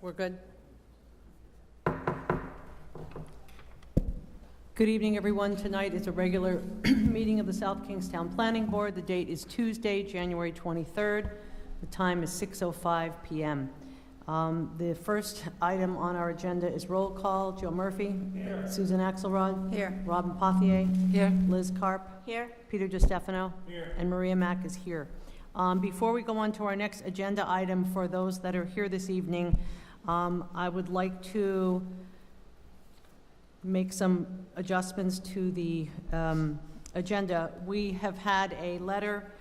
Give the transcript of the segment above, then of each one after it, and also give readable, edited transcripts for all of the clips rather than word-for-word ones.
We're good? Good evening, everyone. Tonight is a regular meeting of the South Kingstown Planning Board. The date is Tuesday, January 23rd. The time is 6:05 p.m. The first item on our agenda is roll call. Joe Murphy. Here. Susan Axelrod. Here. Robin Pothier. Here. Liz Carp. Here. Peter DiStefano. Here. And Maria Mack is here. Before we go on to our next agenda item, for those that are here this evening, I would like to make some adjustments to the agenda. We have had a letter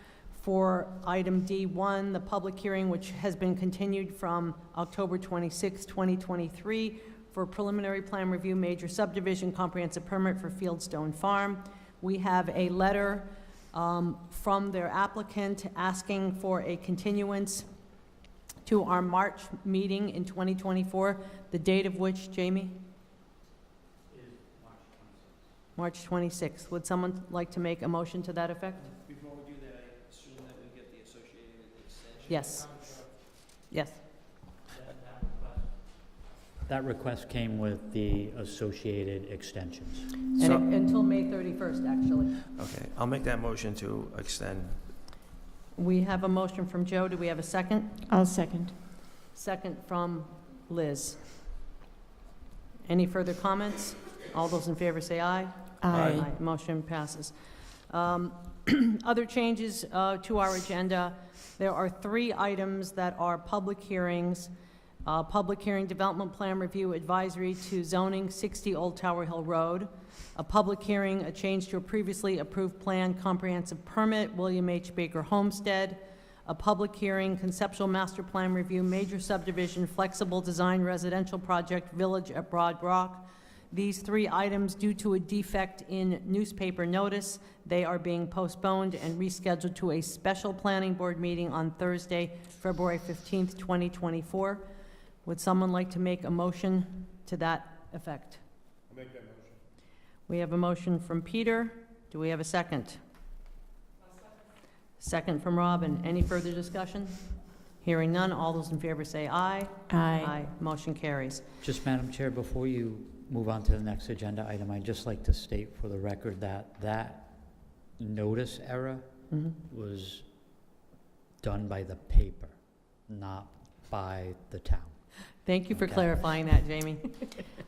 for item D1, the public hearing, which has been continued from October 26, 2023, for preliminary plan review, major subdivision, comprehensive permit for Fieldstone Farm. We have a letter from their applicant asking for a continuance to our March meeting in 2024, the date of which, Jamie? March 26th. Would someone like to make a motion to that effect? Before we do that, I assume that we get the associated extension? Yes. Yes. That request came with the associated extensions. And until May 31st, actually. Okay, I'll make that motion to extend. We have a motion from Joe. Do we have a second? I'll second. Second from Liz. Any further comments? All those in favor say aye. Aye. Motion passes. Other changes to our agenda. There are 3 items that are public hearings. Public hearing, development plan review advisory to zoning 60 Old Tower Hill Road. A public hearing, a change to a previously approved plan, comprehensive permit, William H. Baker Homestead. A public hearing, conceptual master plan review, major subdivision, flexible design residential project, Village at Broad Rock. These 3 items, due to a defect in newspaper notice, they are being postponed and rescheduled to a special planning board meeting on Thursday, February 15th, 2024. Would someone like to make a motion to that effect? I'll make that motion. We have a motion from Peter. Do we have a second? Second from Robin. Any further discussion? Hearing none, all those in favor say aye. Aye. Motion carries. Just, Madam Chair, before you move on to the next agenda item, I'd just like to state for the record that that notice error Mhm. was done by the paper, not by the town. Thank you for Okay. clarifying that, Jamie.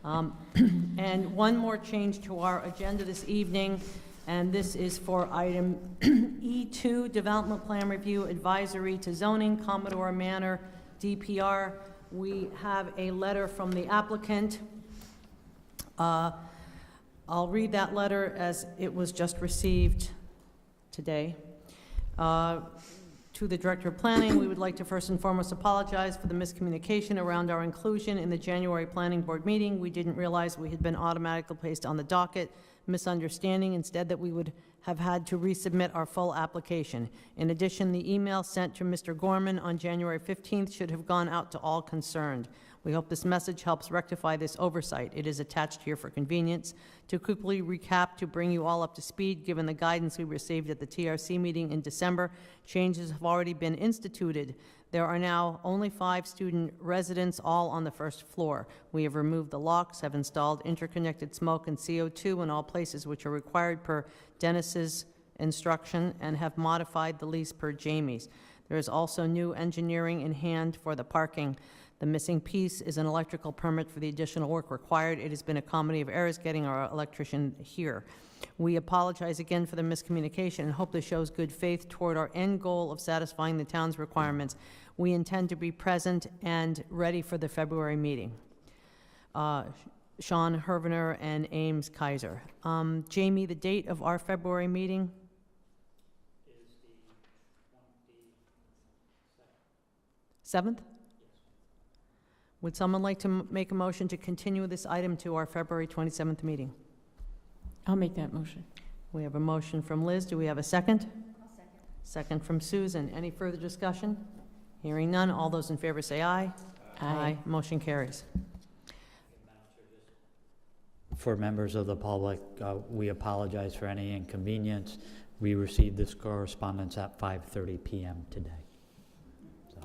And one more change to our agenda this evening, and this is for item E2, Development Plan Review Advisory to Zoning, Commodore Manor, DPR. We have a letter from the applicant. I'll read that letter as it was just received today. To the Director of Planning, we would like to first and foremost apologize for the miscommunication around our inclusion in the January Planning Board meeting. We didn't realize we had been automatically placed on the docket, misunderstanding instead that we would have had to resubmit our full application. In addition, the email sent to Mr. Gorman on January 15th should have gone out to all concerned. We hope this message helps rectify this oversight. It is attached here for convenience. To quickly recap, to bring you all up to speed, given the guidance we received at the TRC meeting in December, changes have already been instituted. There are now only 5 student residents, all on the first floor. We have removed the locks, have installed interconnected smoke and CO2 in all places which are required per Dennis's instruction, and have modified the lease per Jamie's. There is also new engineering in hand for the parking. The missing piece is an electrical permit for the additional work required. It has been a comedy of errors getting our electrician here. We apologize again for the miscommunication and hope this shows good faith toward our end goal of satisfying the town's requirements. We intend to be present and ready for the February meeting. Sean Hervener and Ames Kaiser. Jamie, the date of our February meeting? Is the 7th? Would someone like to make a motion to continue this item to our February 27th meeting? I'll make that motion. We have a motion from Liz. Do we have a second? I'll second. Second from Susan. Any further discussion? Hearing none. All those in favor say aye. Aye. Motion carries. For members of the public, we apologize for any inconvenience. We received this correspondence at 5:30 p.m. today. So.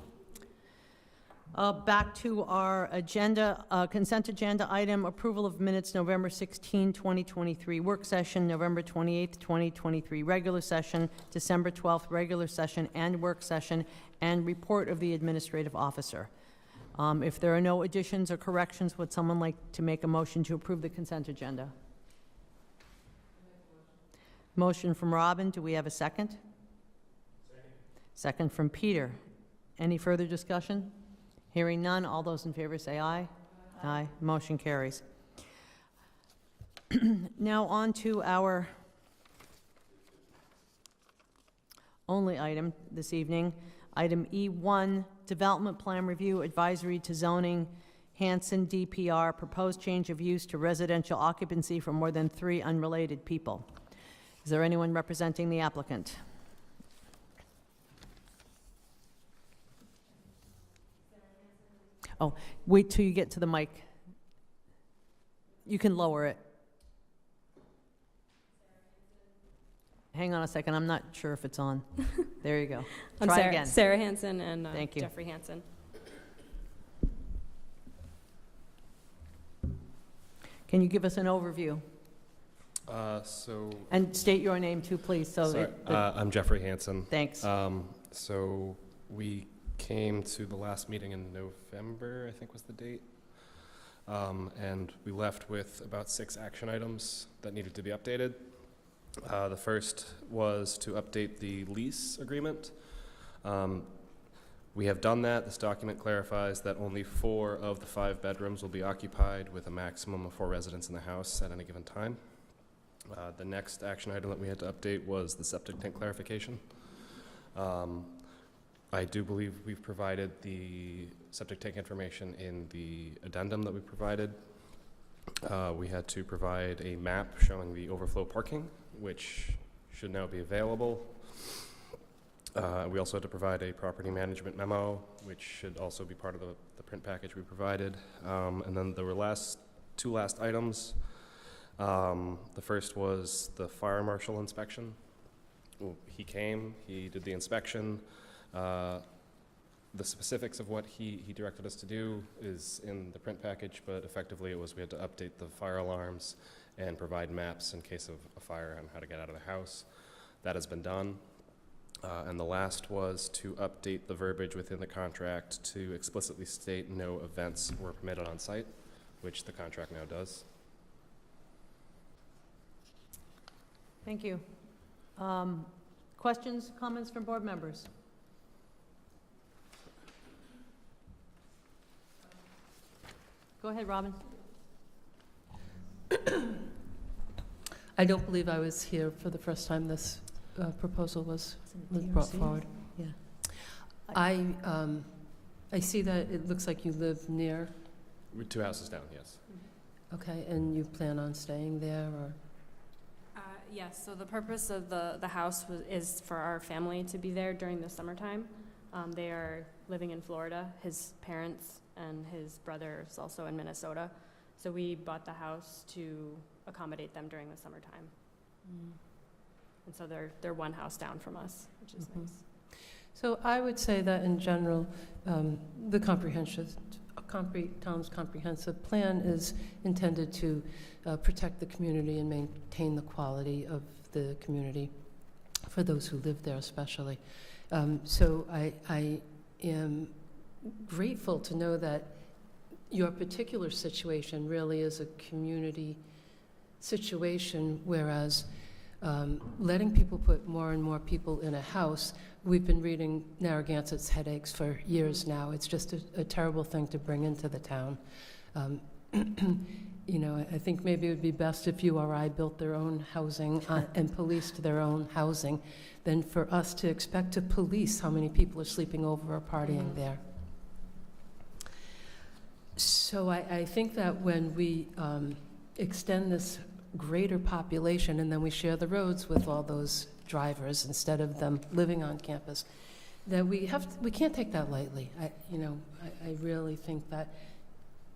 Back to our agenda, consent agenda item, approval of minutes, November 16, 2023, work session, November 28, 2023, regular session, December 12th, regular session and work session, and report of the administrative officer. If there are no additions or corrections, would someone like to make a motion to approve the consent agenda? Motion from Robin, do we have a second? Second from Peter. Any further discussion? Hearing none, all those in favor say aye. Aye. Motion carries. Now on to our only item this evening, item E1, Development Plan Review Advisory to Zoning, Hanson DPR, proposed change of use to residential occupancy for more than 3 unrelated people. Is there anyone representing the applicant? Oh, wait till you get to the mic. You can lower it. Hang on a second, I'm not sure if it's on. There you go. I'm Try Sarah, again. Sarah Hansen and Thank you. Jeffrey Hansen. Can you give us an overview? And state your name too, please, so Sorry, I'm Jeffrey Hansen. thanks. So we came to the last meeting in November, I think was the date. And we left with about 6 action items that needed to be updated. The first was to update the lease agreement. We have done that. This document clarifies that only 4 of the 5 bedrooms will be occupied with a maximum of 4 residents in the house at any given time. The next action item that we had to update was the septic tank clarification. I do believe we've provided the septic tank information in the addendum that we provided. We had to provide a map showing the overflow parking, which should now be available. We also had to provide a property management memo, which should also be part of the print package we provided. And then there were 2 last items. The first was the fire marshal inspection. He came, he did the inspection. The specifics of what he directed us to do is in the print package, but effectively it was we had to update the fire alarms and provide maps in case of a fire on how to get out of the house. That has been done. And the last was to update the verbiage within the contract to explicitly state no events were permitted on site, which the contract now does. Thank you. Questions, comments from board members? Go ahead, Robin. I don't believe I was here for the first time this proposal was brought forward. Yeah. I see that it looks like you live near, We're 2 houses down, yes. okay, and you plan on staying there, or? Yes, so the purpose of the house is for our family to be there during the summertime. They are living in Florida. His parents and his brother is also in Minnesota. So we bought the house to accommodate them during the summertime. And so they're 1 house down from us, which is nice. So I would say that in general, the town's comprehensive plan is intended to protect the community and maintain the quality of the community for those who live there especially. So I am grateful to know that your particular situation really is a community situation, whereas letting people put more and more people in a house, we've been reading Narragansett's headaches for years now. It's just a terrible thing to bring into the town. You know, I think maybe it would be best if URI built their own housing and policed their own housing than for us to expect to police how many people are sleeping over or partying there. So I think that when we extend this greater population and then we share the roads with all those drivers instead of them living on campus, that we can't take that lightly. I really think that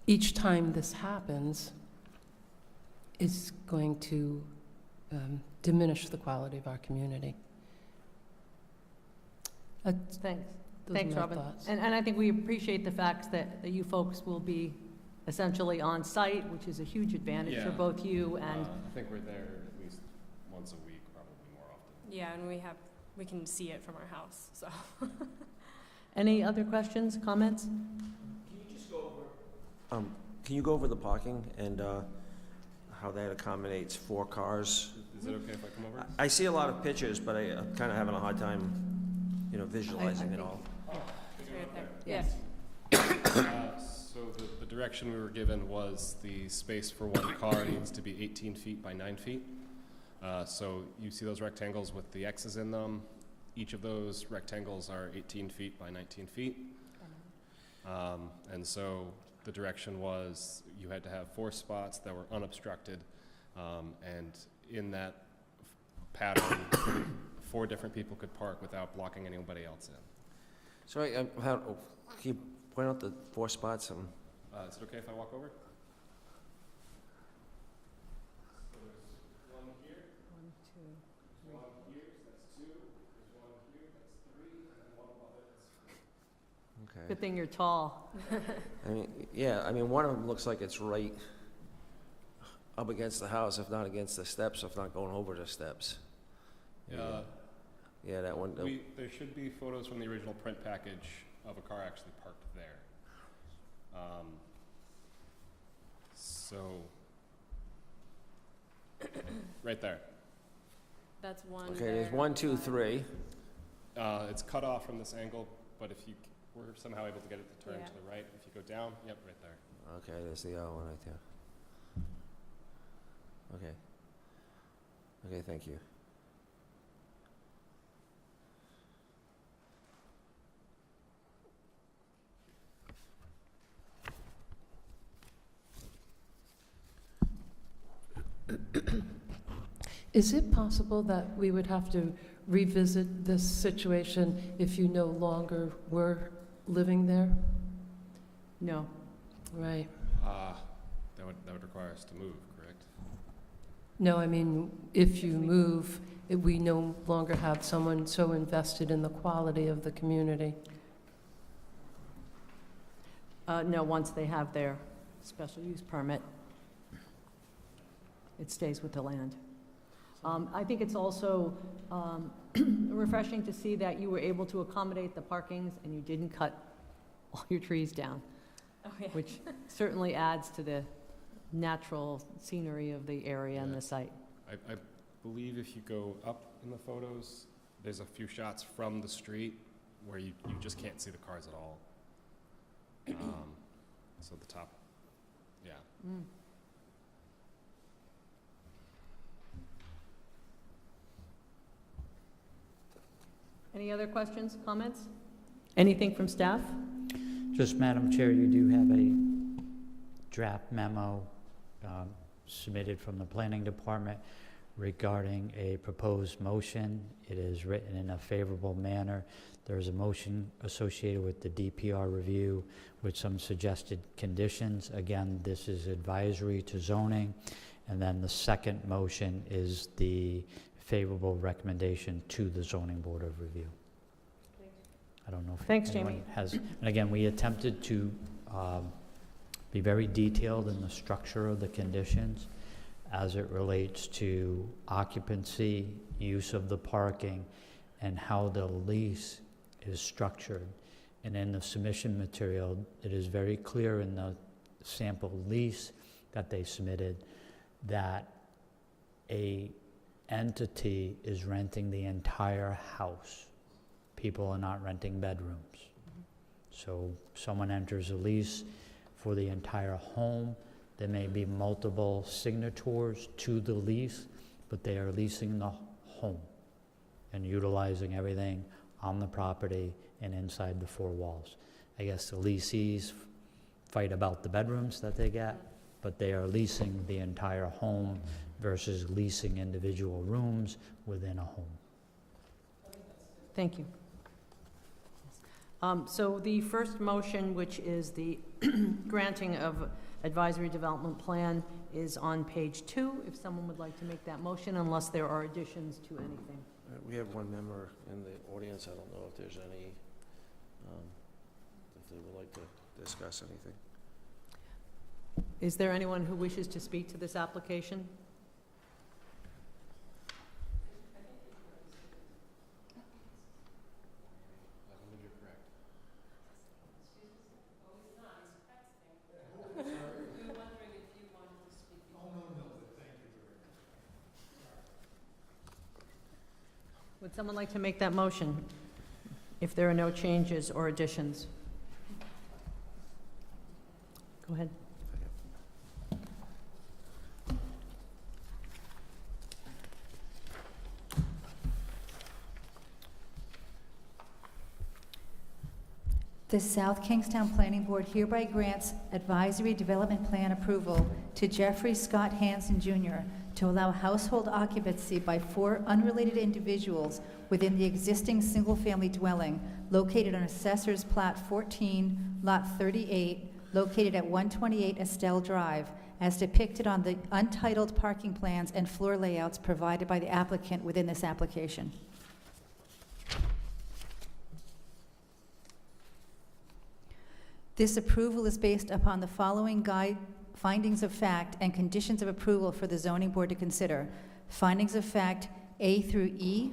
each time this happens is going to diminish the quality of our community. Thanks. Those are Thanks, my Robin. thoughts. And I think we appreciate the fact that you folks will be essentially on site, which is a huge advantage for Yeah. both you and, I think we're there at least once a week, probably more often. Yeah, and we can see it from our house, so. any other questions, comments? Can you go over the parking and how that accommodates 4 cars? Is it okay if I come over? I see a lot of pictures, but I'm kind of having a hard time, visualizing it all. It's right there. Yes. So the direction we were given was the space for 1 car needs to be 18 feet by 9 feet. So you see those rectangles with the X's in them. Each of those rectangles are 18 feet by 19 feet. And so the direction was you had to have 4 spots that were unobstructed. And in that pattern, 4 different people could park without blocking anybody else in. So can you point out the 4 spots? Is it okay if I walk over? Okay. Good thing you're tall. One of them looks like it's right up against the house, if not against the steps, if not going over the steps. Yeah, that one. There should be photos from the original print package of a car actually parked there. Right there. That's one. Okay, there's there. 1, 2, 3. It's cut off from this angle, but if you were somehow able to get it to turn Yeah. to the right, if you go down, yep, right there. Okay, there's the other one right there. Okay. Okay, thank you. Is it possible that we would have to revisit this situation if you no longer were living there? No. Right. That would require us to move, correct? No, I mean, if you move, we no longer have someone so invested in the quality of the community. No, once they have their special use permit, it stays with the land. I think it's also refreshing to see that you were able to accommodate the parkings and you didn't cut all your trees down, Oh, yeah. which certainly adds to the natural scenery of the area and Yeah. the site. I believe if you go up in the photos, there's a few shots from the street where you just can't see the cars at all. So the top, yeah. Mm. Any other questions, comments? Anything from staff? Just, Madam Chair, you do have a draft memo submitted from the Planning Department regarding a proposed motion. It is written in a favorable manner. There is a motion associated with the DPR review with some suggested conditions. Again, this is advisory to zoning. And then the second motion is the favorable recommendation to the Zoning Board of Review. I don't know if Thanks, anyone Jamie. has, and again, we attempted to be very detailed in the structure of the conditions as it relates to occupancy, use of the parking, and how the lease is structured. And in the submission material, it is very clear in the sample lease that they submitted that a entity is renting the entire house. People are not renting bedrooms. So someone enters a lease for the entire home. There may be multiple signatories to the lease, but they are leasing the home and utilizing everything on the property and inside the 4 walls. I guess the leasees fight about the bedrooms that they get, but they are leasing the entire home versus leasing individual rooms within a home. Thank you. So the first motion, which is the granting of advisory development plan, is on page 2. If someone would like to make that motion, unless there are additions to anything. We have one member in the audience. I don't know if there's any if they would like to discuss anything. Is there anyone who wishes to speak to this application? Would someone like to make that motion if there are no changes or additions? Go ahead. The South Kingstown Planning Board hereby grants advisory development plan approval to Jeffrey Scott Hansen Jr. to allow household occupancy by 4 unrelated individuals within the existing single-family dwelling located on Assessor's Plat 14, Lot 38, located at 128 Estelle Drive, as depicted on the untitled parking plans and floor layouts provided by the applicant within this application. This approval is based upon the following findings of fact and conditions of approval for the zoning board to consider. Findings of fact A through E,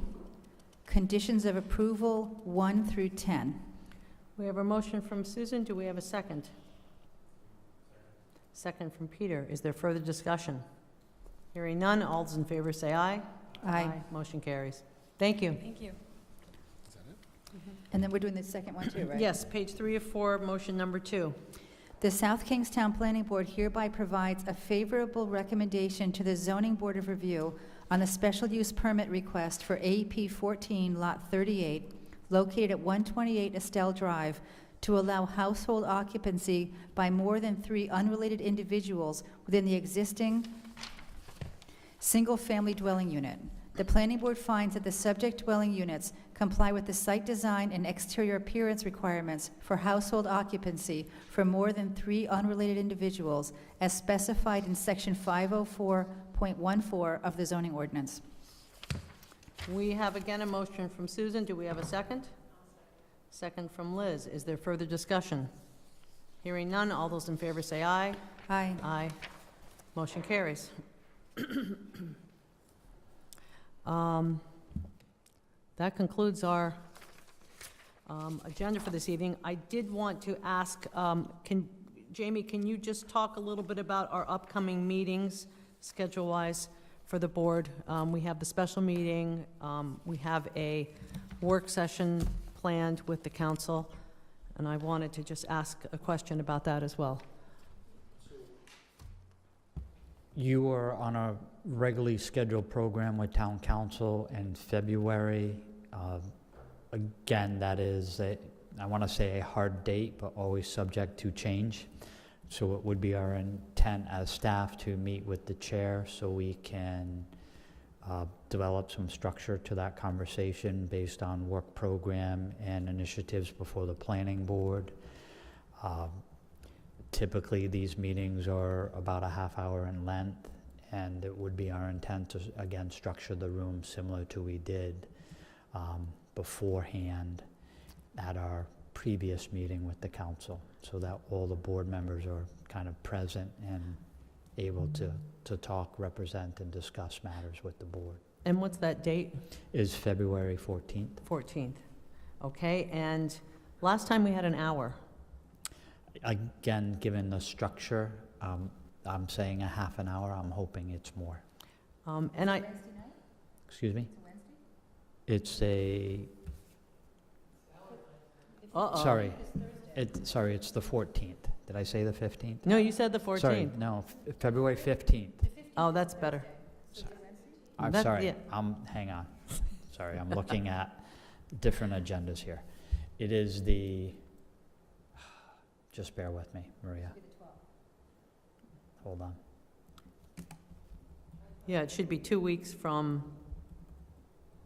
conditions of approval 1 through 10. We have a motion from Susan. Do we have a second? Second from Peter. Is there further discussion? Hearing none, all those in favor say aye. Aye. Motion carries. Thank you. Thank you. Is that it? And then we're doing the second one too, right? Yes, page 3 of 4, motion number 2. The South Kingstown Planning Board hereby provides a favorable recommendation to the Zoning Board of Review on the special use permit request for AP 14, Lot 38, located at 128 Estelle Drive, to allow household occupancy by more than 3 unrelated individuals within the existing single-family dwelling unit. The Planning Board finds that the subject dwelling units comply with the site design and exterior appearance requirements for household occupancy for more than 3 unrelated individuals as specified in Section 504.14 of the zoning ordinance. We have again a motion from Susan. Do we have a second? Second from Liz. Is there further discussion? Hearing none, all those in favor say aye. Aye. Aye. Motion carries. That concludes our agenda for this evening. I did want to ask, Jamie, can you just talk a little bit about our upcoming meetings, schedule-wise, for the board? We have the special meeting, we have a work session planned with the council, and I wanted to just ask a question about that as well. You are on a regularly scheduled program with town council in February. Again, that is, I want to say a hard date, but always subject to change. So it would be our intent as staff to meet with the chair so we can develop some structure to that conversation based on work program and initiatives before the planning board. Typically, these meetings are about a half hour in length, and it would be our intent to, again, structure the room similar to we did beforehand at our previous meeting with the council, so that all the board members are kind of present and able to talk, represent, and discuss matters with the board. And what's that date? Is February 14th. 14th. Okay, and last time we had an hour. Again, given the structure, I'm saying a half an hour. I'm hoping it's more. And I, Excuse me? It's a, sorry, it's the 14th. Did I say the 15th? No, you said the 14th. Sorry, no, February 15th. Oh, that's better. I'm That- sorry, yeah. hang on. Sorry, I'm looking at different agendas here. It is the, just bear with me, Maria. Hold on. Yeah, it should be 2 weeks from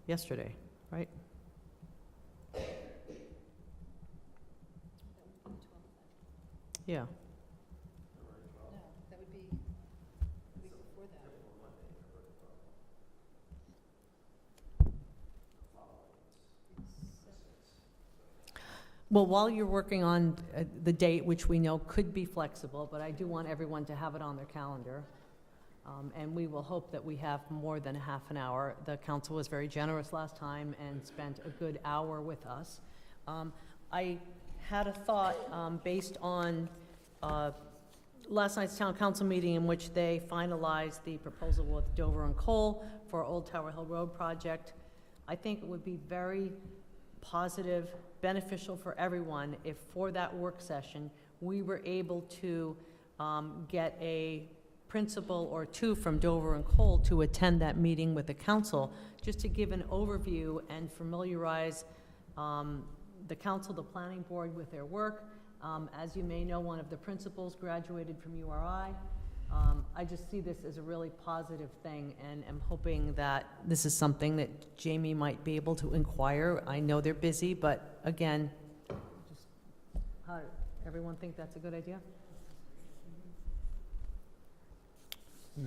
yesterday, right? Yeah. That would be the week before that. Well, while you're working on the date, which we know could be flexible, but I do want everyone to have it on their calendar. And we will hope that we have more than a half an hour. The council was very generous last time and spent a good hour with us. I had a thought based on last night's town council meeting in which they finalized the proposal with Dover and Cole for Old Tower Hill Road project. I think it would be very positive, beneficial for everyone if for that work session, we were able to get a principal or two from Dover and Cole to attend that meeting with the council, just to give an overview and familiarize the council, the planning board with their work. As you may know, one of the principals graduated from URI. I just see this as a really positive thing, and am hoping that this is something that Jamie might be able to inquire. I know they're busy, but again, just, how, everyone think that's a good idea?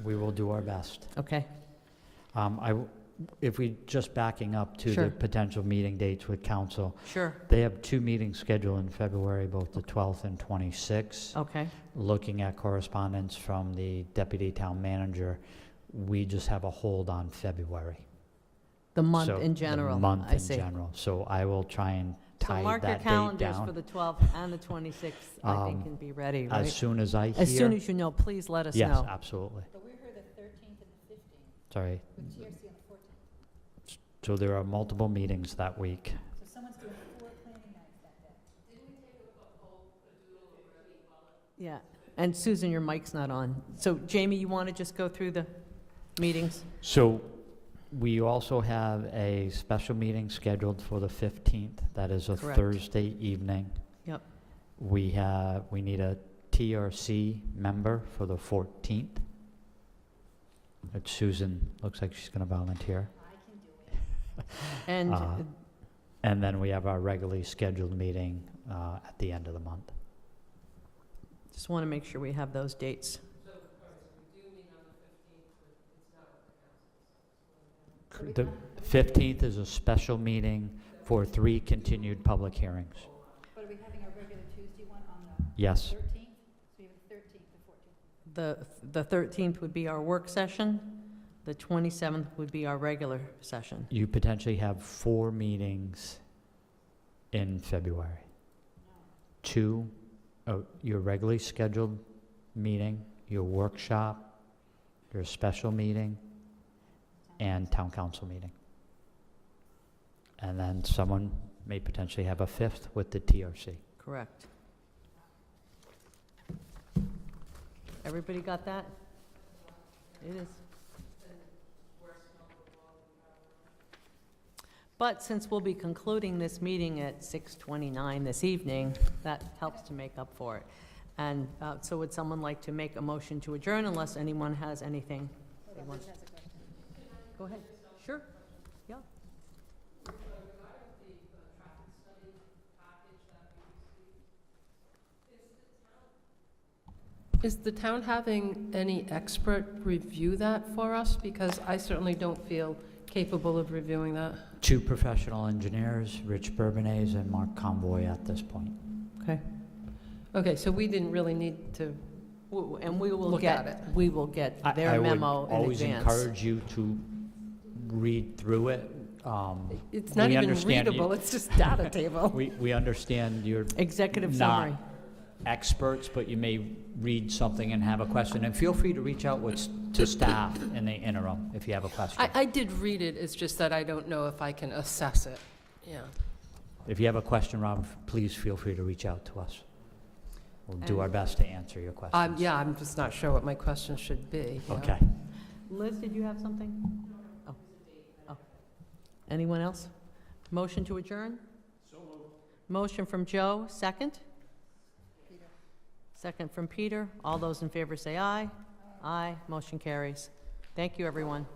We will do our best. Okay, If we, just backing up to Sure. the potential meeting dates with council, sure, they have 2 meetings scheduled in February, both the 12th and 26th. okay, Looking at correspondence from the deputy town manager, we just have a hold on February. the month So, in general, The month I in see. general. So I will try and So tie mark your that date calendars for down. the 12th and the 26th, I think can be ready, right? As soon as I hear. As soon as you know, please let us Yes, know. absolutely. But we heard the 13th and the 15th, Sorry. with TRC on the 14th. So there are multiple meetings that week. So someone's doing 4 planning nights that day. Yeah, and Susan, your mic's not on. So Jamie, you want to just go through the meetings? So we also have a special meeting scheduled for the 15th. That is a Correct. Thursday evening. Yep. We need a TRC member for the 14th. Susan looks like she's going to volunteer. And And then we have our regularly scheduled meeting at the end of the month. just want to make sure we have those dates. The 15th is a special meeting for 3 continued public hearings. But are we having a regular Tuesday one on the Yes. 13th? So you have the 13th, the 14th. The 13th would be our work session. The 27th would be our regular session. You potentially have 4 meetings in February. 2, your regularly scheduled meeting, your workshop, your special meeting, and town council meeting. And then someone may potentially have a 5th with the TRC. Correct. Everybody got that? It is. But since we'll be concluding this meeting at 6:29 this evening, that helps to make up for it. And so would someone like to make a motion to adjourn unless anyone has anything? they want- Go ahead. Sure. Yeah. Is the town having any expert review that for us? Because I certainly don't feel capable of reviewing that. 2 professional engineers, Rich Bourbonnais and Mark Convoy at this point. Okay. Okay, so we didn't really need to, And we will Look at it. we will get their memo in I would always advance. encourage you to read through it. it's not We even understand you- readable, it's just data table. We understand you're Executive not summary. experts, but you may read something and have a question, and feel free to reach out to staff in the interim if you have a question. I did read it, it's just that I don't know if I can assess it. Yeah. If you have a question, Rob, please feel free to reach out to us. We'll do our best to answer your questions. Yeah, I'm just not sure what my question should be. yeah. Okay. Liz, did you have something? Oh. Anyone else? Motion to adjourn? So moved. Motion from Joe, second? Second from Peter. All those in favor say aye. Aye. Motion carries. Thank you, everyone.